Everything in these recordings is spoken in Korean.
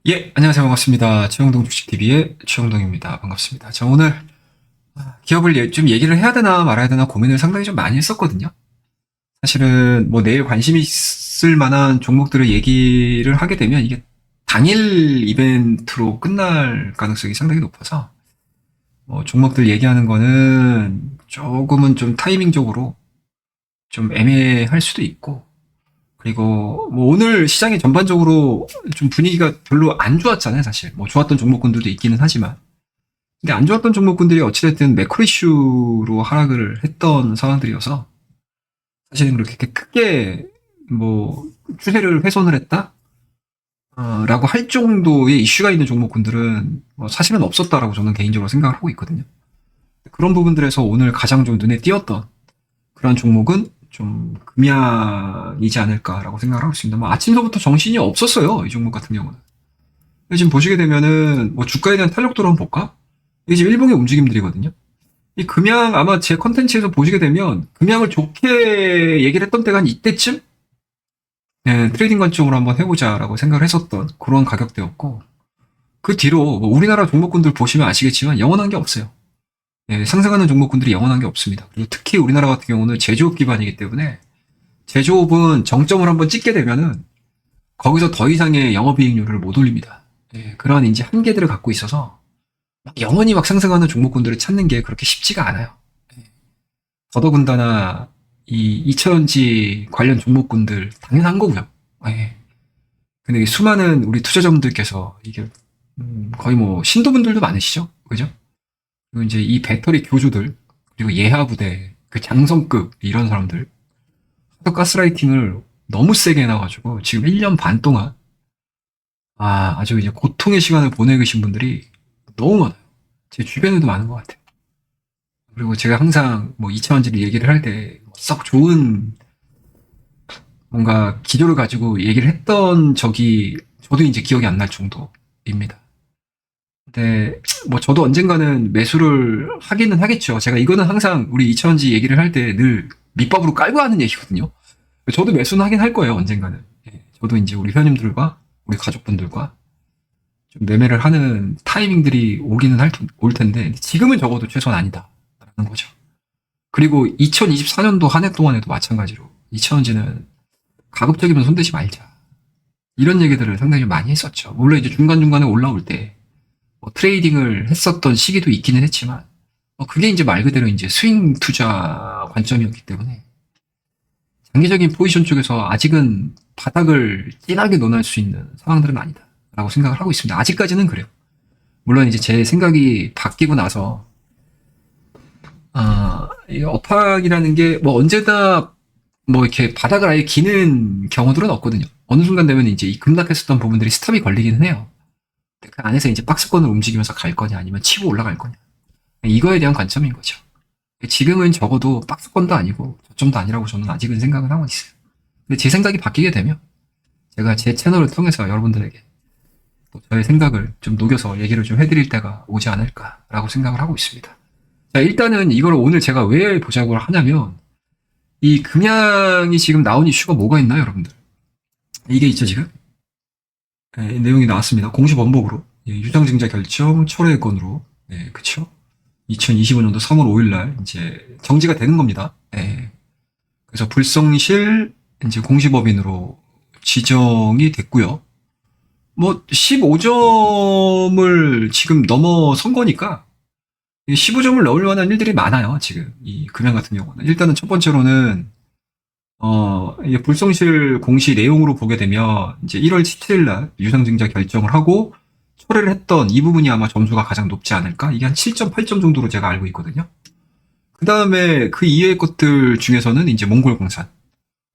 예, 안녕하세요. 반갑습니다. 최영동 주식TV의 최영동입니다. 반갑습니다. 자, 오늘 기업을 좀 얘기를 해야 되나 말아야 되나 고민을 상당히 좀 많이 했었거든요. 사실은 뭐 내일 관심 있을 만한 종목들을 얘기를 하게 되면 이게 당일 이벤트로 끝날 가능성이 상당히 높아서 뭐 종목들 얘기하는 거는 조금은 좀 타이밍적으로 좀 애매할 수도 있고, 그리고 뭐 오늘 시장이 전반적으로 좀 분위기가 별로 안 좋았잖아요, 사실. 뭐 좋았던 종목군들도 있기는 하지만. 근데 안 좋았던 종목군들이 어찌됐든 매크로 이슈로 하락을 했던 상황들이어서 사실은 그렇게 크게 뭐 추세를 훼손을 했다? 라고 할 정도의 이슈가 있는 종목군들은 뭐 사실은 없었다라고 저는 개인적으로 생각을 하고 있거든요. 그런 부분들에서 오늘 가장 좀 눈에 띄었던 그런 종목은 좀 금약이지 않을까라고 생각을 하고 있습니다. 뭐 아침서부터 정신이 없었어요, 이 종목 같은 경우는. 지금 보시게 되면은 뭐 주가에 대한 탄력도를 한번 볼까? 이게 지금 일봉의 움직임들이거든요. 이 금양 아마 제 컨텐츠에서 보시게 되면 금양을 좋게 얘기를 했던 때가 한 이때쯤 네, 트레이딩 관점으로 한번 해보자라고 생각을 했었던 그런 가격대였고, 그 뒤로 뭐 우리나라 종목군들 보시면 아시겠지만 영원한 게 없어요. 예, 상승하는 종목군들이 영원한 게 없습니다. 그리고 특히 우리나라 같은 경우는 제조업 기반이기 때문에 제조업은 정점을 한번 찍게 되면은 거기서 더 이상의 영업이익률을 못 올립니다. 예, 그러한 이제 한계들을 갖고 있어서 영원히 막 상승하는 종목군들을 찾는 게 그렇게 쉽지가 않아요. 예. 더더군다나 이 2차전지 관련 종목군들 당연한 거고요. 예. 근데 수많은 우리 투자자분들께서 이게 거의 뭐 신도분들도 많으시죠, 그죠? 그리고 이제 이 배터리 교주들 그리고 예하부대 그 장성급 이런 사람들 가스라이팅을 너무 세게 해놔가지고 지금 1년 반 동안 아주 이제 고통의 시간을 보내고 계신 분들이 너무 많아요. 제 주변에도 많은 것 같아요. 그리고 제가 항상 뭐 2차원지를 얘기를 할 때 썩 좋은 뭔가 기조를 가지고 얘기를 했던 적이 저도 이제 기억이 안 날 정도입니다. 근데 뭐 저도 언젠가는 매수를 하기는 하겠죠. 제가 이거는 항상 우리 2차원지 얘기를 할 때 늘 밑밥으로 깔고 하는 얘기거든요. 저도 매수는 하긴 할 거예요, 언젠가는. 예, 저도 이제 우리 회원님들과 우리 가족분들과 좀 매매를 하는 타이밍들이 오기는 올 텐데 지금은 적어도 최소한 아니다라는 거죠. 그리고 2024년도 한 해 동안에도 마찬가지로 2차원지는 가급적이면 손대지 말자. 이런 얘기들을 상당히 좀 많이 했었죠. 물론 이제 중간중간에 올라올 때 뭐 트레이딩을 했었던 시기도 있기는 했지만 그게 이제 말 그대로 이제 스윙 투자 관점이었기 때문에 장기적인 포지션 쪽에서 아직은 바닥을 진하게 논할 수 있는 상황들은 아니다라고 생각을 하고 있습니다. 아직까지는 그래요. 물론 이제 제 생각이 바뀌고 나서 이 업황이라는 게 뭐 언제나 뭐 이렇게 바닥을 아예 기는 경우들은 없거든요. 어느 순간 되면 이제 이 급락했었던 부분들이 스탑이 걸리기는 해요. 그 안에서 이제 박스권을 움직이면서 갈 거냐 아니면 치고 올라갈 거냐. 이거에 대한 관점인 거죠. 지금은 적어도 박스권도 아니고 저점도 아니라고 저는 아직은 생각을 하고 있어요. 근데 제 생각이 바뀌게 되면 제가 제 채널을 통해서 여러분들에게 또 저의 생각을 좀 녹여서 얘기를 좀 해드릴 때가 오지 않을까라고 생각을 하고 있습니다. 자, 일단은 이걸 오늘 제가 왜 보자고 하냐면 이 금양이 지금 나온 이슈가 뭐가 있나요, 여러분들? 이게 있죠, 지금? 네, 내용이 나왔습니다. 공시번복으로 유상증자 결정 철회 건으로 네, 그쵸? 2025년도 3월 5일 날 이제 정지가 되는 겁니다. 네. 그래서 불성실 이제 공시법인으로 지정이 됐고요. 뭐 15점을 지금 넘어선 거니까 15점을 넣을 만한 일들이 많아요. 지금 이 금양 같은 경우는 일단은 첫 번째로는 이게 불성실 공시 내용으로 보게 되면 이제 1월 17일 날 유상증자 결정을 하고 철회를 했던 이 부분이 아마 점수가 가장 높지 않을까? 이게 한 7점, 8점 정도로 제가 알고 있거든요. 그 다음에 그 이외의 것들 중에서는 이제 몽골광산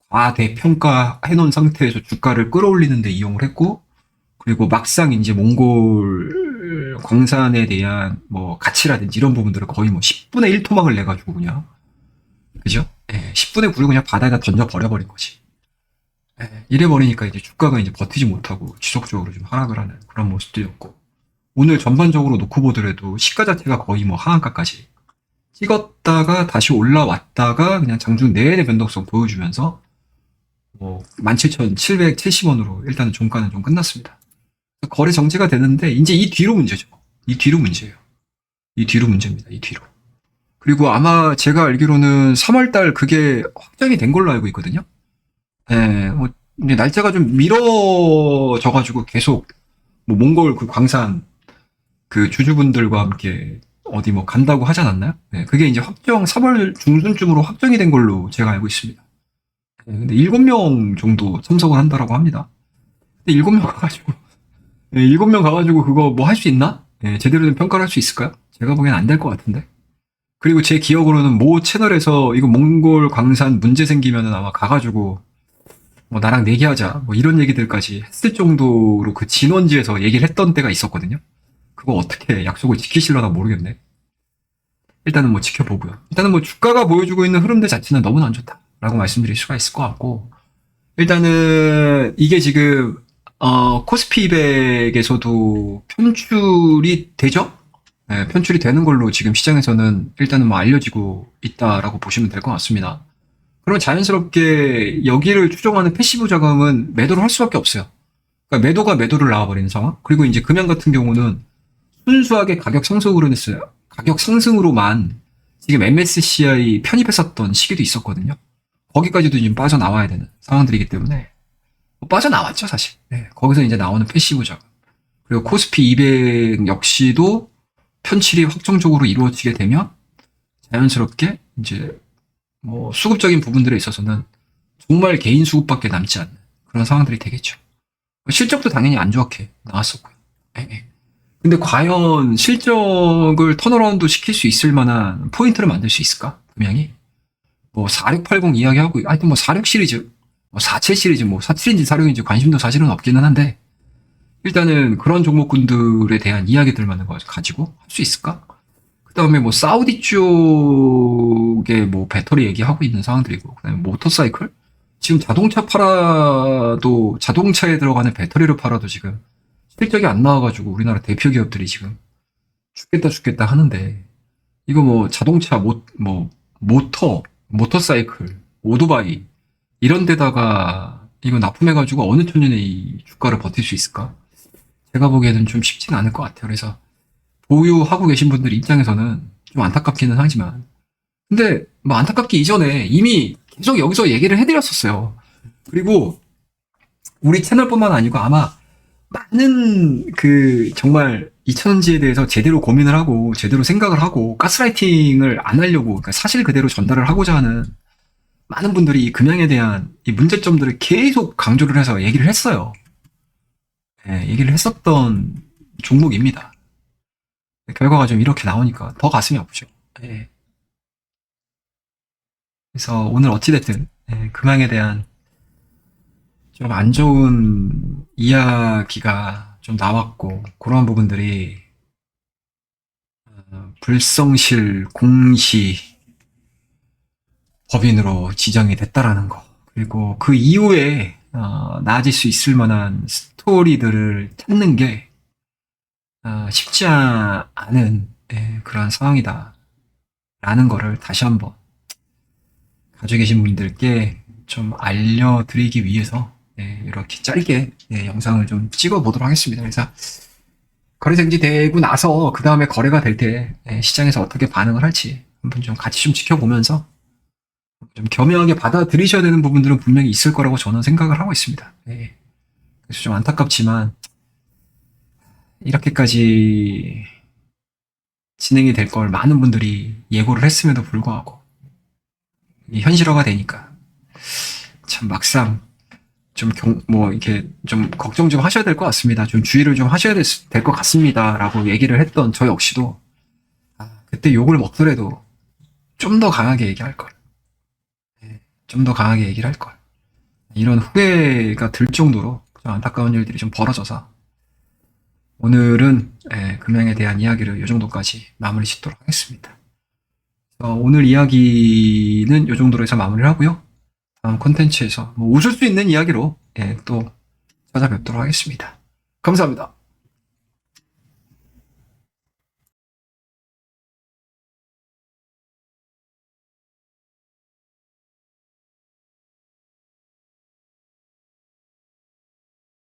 과대평가 해놓은 상태에서 주가를 끌어올리는 데 이용을 했고, 그리고 막상 이제 몽골 광산에 대한 뭐 가치라든지 이런 부분들을 거의 뭐 10분의 1 토막을 내가지고 그냥 그죠? 예, 10분의 9를 그냥 바다에다 던져 버려버린 거지. 예, 이래 버리니까 이제 주가가 이제 버티지 못하고 지속적으로 좀 하락을 하는 그런 모습들이었고, 오늘 전반적으로 놓고 보더라도 시가 자체가 거의 뭐 하한가까지 찍었다가 다시 올라왔다가 그냥 장중 내내 변동성 보여주면서 뭐 17,770원으로 일단은 종가는 좀 끝났습니다. 거래 정지가 되는데 이제 이 뒤로 문제죠. 이 뒤로 문제예요. 이 뒤로 문제입니다. 이 뒤로. 그리고 아마 제가 알기로는 3월달 그게 확정이 된 걸로 알고 있거든요. 예, 뭐 이제 날짜가 좀 미뤄져가지고 계속 뭐 몽골 그 광산 그 주주분들과 함께 어디 뭐 간다고 하지 않았나요? 네, 그게 이제 확정 3월 중순쯤으로 확정이 된 걸로 제가 알고 있습니다. 네, 근데 7명 정도 참석을 한다라고 합니다. 근데 7명 가가지고 7명 가가지고 그거 뭐 할 수 있나? 네, 제대로 된 평가를 할 수 있을까요? 제가 보기엔 안 될 것 같은데. 그리고 제 기억으로는 모 채널에서 이거 몽골 광산 문제 생기면은 아마 가가지고 뭐 나랑 내기하자 뭐 이런 얘기들까지 했을 정도로 그 진원지에서 얘기를 했던 때가 있었거든요. 그거 어떻게 약속을 지키실려나 모르겠네. 일단은 뭐 지켜보고요. 일단은 뭐 주가가 보여주고 있는 흐름들 자체는 너무나 안 좋다라고 말씀드릴 수가 있을 것 같고, 일단은 이게 지금 코스피 200에서도 편출이 되죠? 네, 편출이 되는 걸로 지금 시장에서는 일단은 뭐 알려지고 있다라고 보시면 될 것 같습니다. 그러면 자연스럽게 여기를 추종하는 패시브 자금은 매도를 할 수밖에 없어요. 그러니까 매도가 매도를 나와버리는 상황. 그리고 이제 금양 같은 경우는 순수하게 가격 상승으로 했어요. 가격 상승으로만 지금 MSCI 편입했었던 시기도 있었거든요. 거기까지도 지금 빠져나와야 되는 상황들이기 때문에 뭐 빠져나왔죠 사실. 네, 거기서 이제 나오는 패시브 자금. 그리고 코스피 200 역시도 편출이 확정적으로 이루어지게 되면 자연스럽게 이제 뭐 수급적인 부분들에 있어서는 정말 개인 수급밖에 남지 않는 그런 상황들이 되겠죠. 실적도 당연히 안 좋게 나왔었고요. 예, 예. 근데 과연 실적을 턴어라운드 시킬 수 있을 만한 포인트를 만들 수 있을까? 분명히 뭐 4680 이야기하고 하여튼 뭐 46 시리즈, 뭐 47 시리즈, 뭐 47인지 46인지 관심도 사실은 없기는 한데 일단은 그런 종목군들에 대한 이야기들만 가지고 할 수 있을까? 그 다음에 뭐 사우디 쪽에 뭐 배터리 얘기하고 있는 상황들이고 그 다음에 모터사이클? 지금 자동차 팔아도 자동차에 들어가는 배터리를 팔아도 지금 실적이 안 나와가지고 우리나라 대표 기업들이 지금 죽겠다 하는데 이거 뭐 자동차 모터사이클 오토바이 이런 데다가 이거 납품해가지고 어느 천년에 이 주가를 버틸 수 있을까? 제가 보기에는 좀 쉽지는 않을 것 같아요. 그래서 보유하고 계신 분들 입장에서는 좀 안타깝기는 하지만 근데 뭐 안타깝기 이전에 이미 계속 여기서 얘기를 해드렸었어요. 그리고 우리 채널뿐만 아니고 아마 많은 그 정말 이천지에 대해서 제대로 고민을 하고 제대로 생각을 하고 가스라이팅을 안 하려고 그러니까 사실 그대로 전달을 하고자 하는 많은 분들이 이 금양에 대한 이 문제점들을 계속 강조를 해서 얘기를 했어요. 네, 얘기를 했었던 종목입니다. 결과가 좀 이렇게 나오니까 더 가슴이 아프죠. 네. 그래서 오늘 어찌됐든 금양에 대한 좀 안 좋은 이야기가 좀 나왔고 그러한 부분들이 불성실 공시 법인으로 지정이 됐다라는 거 그리고 그 이후에 나아질 수 있을 만한 스토리들을 찾는 게 쉽지 않은 그런 상황이다 라는 거를 다시 한번 가지고 계신 분들께 좀 알려드리기 위해서 이렇게 짧게 영상을 좀 찍어보도록 하겠습니다. 그래서 거래 정지되고 나서 그 다음에 거래가 될 때 시장에서 어떻게 반응을 할지 한번 좀 같이 좀 지켜보면서 좀 겸허하게 받아들이셔야 되는 부분들은 분명히 있을 거라고 저는 생각을 하고 있습니다. 그래서 좀 안타깝지만 이렇게까지 진행이 될 걸 많은 분들이 예고를 했음에도 불구하고 현실화가 되니까 참 막상 좀 이렇게 좀 걱정 좀 하셔야 될 것 같습니다. 좀 주의를 좀 하셔야 될 것 같습니다. 라고 얘기를 했던 저 역시도 그때 욕을 먹더라도 좀 더 강하게 얘기할 걸. 좀 더 강하게 얘기를 할 걸. 이런 후회가 들 정도로 좀 안타까운 일들이 좀 벌어져서 오늘은 금양에 대한 이야기를 이 정도까지 마무리 짓도록 하겠습니다. 오늘 이야기는 이 정도로 해서 마무리를 하고요. 다음 콘텐츠에서 웃을 수 있는 이야기로 또 찾아뵙도록 하겠습니다. 감사합니다.